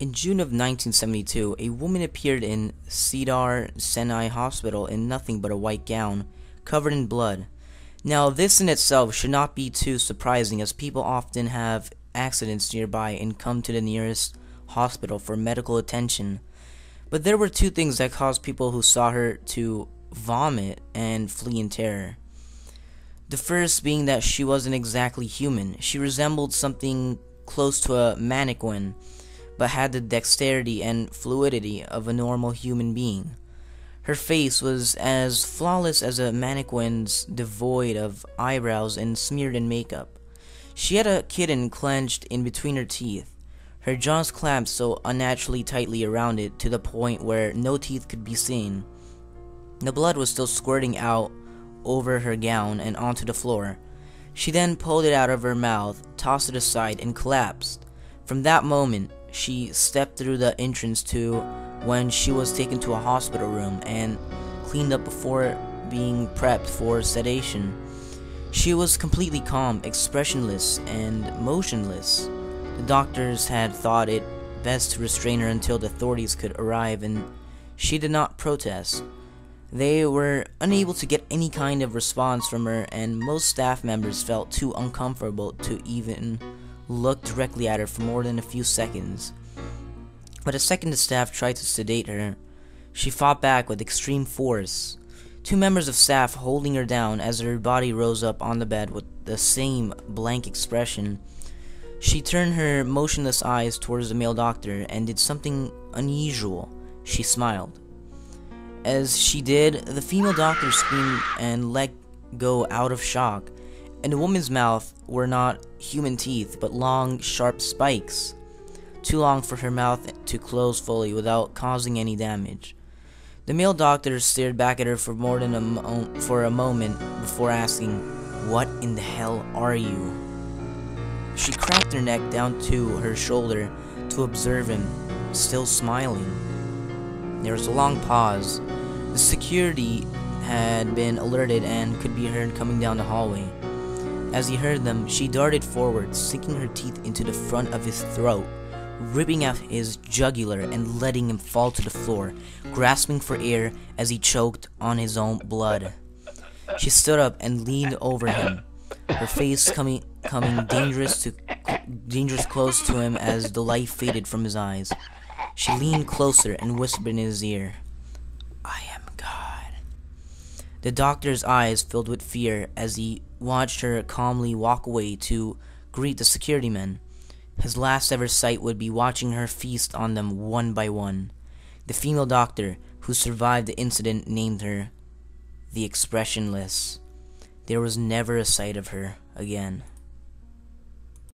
In June of 1972, a woman appeared in Cedar Sinai Hospital in nothing but a white gown, covered in blood. Now, this in itself should not be too surprising, as people often have accidents nearby and come to the nearest hospital for medical attention. But there were two things that caused people who saw her to vomit and flee in terror. The first being that she wasn't exactly human. She resembled something close to a mannequin, but had the dexterity and fluidity of a normal human being. Her face was as flawless as a mannequin's, devoid of eyebrows and smeared in makeup. She had a kitten clenched in between her teeth, her jaws clamped so unnaturally tightly around it to the point where no teeth could be seen. The blood was still squirting out over her gown and onto the floor. She then pulled it out of her mouth, tossed it aside, and collapsed. From that moment, she stepped through the entrance to when she was taken to a hospital room and cleaned up before being prepped for sedation. She was completely calm, expressionless, and motionless. The doctors had thought it best to restrain her until the authorities could arrive, and she did not protest. They were unable to get any kind of response from her, and most staff members felt too uncomfortable to even look directly at her for more than a few seconds. But the second the staff tried to sedate her, she fought back with extreme force. Two members of staff holding her down as her body rose up on the bed with the same blank expression. She turned her motionless eyes towards the male doctor and did something unusual. She smiled. As she did, the female doctor screamed and let go out of shock. In the woman's mouth were not human teeth, but long, sharp spikes, too long for her mouth to close fully without causing any damage. The male doctor stared back at her for more than a moment before asking, "What in the hell are you?" She cracked her neck down to her shoulder to observe him, still smiling. There was a long pause. The security had been alerted and could be heard coming down the hallway. As he heard them, she darted forward, sinking her teeth into the front of his throat, ripping out his jugular and letting him fall to the floor, grasping for air as he choked on his own blood. She stood up and leaned over him, her face coming dangerous close to him as the light faded from his eyes. She leaned closer and whispered in his ear, "I am God." The doctor's eyes filled with fear as he watched her calmly walk away to greet the security men. His last ever sight would be watching her feast on them one by one. The female doctor who survived the incident named her the Expressionless. There was never a sight of her again.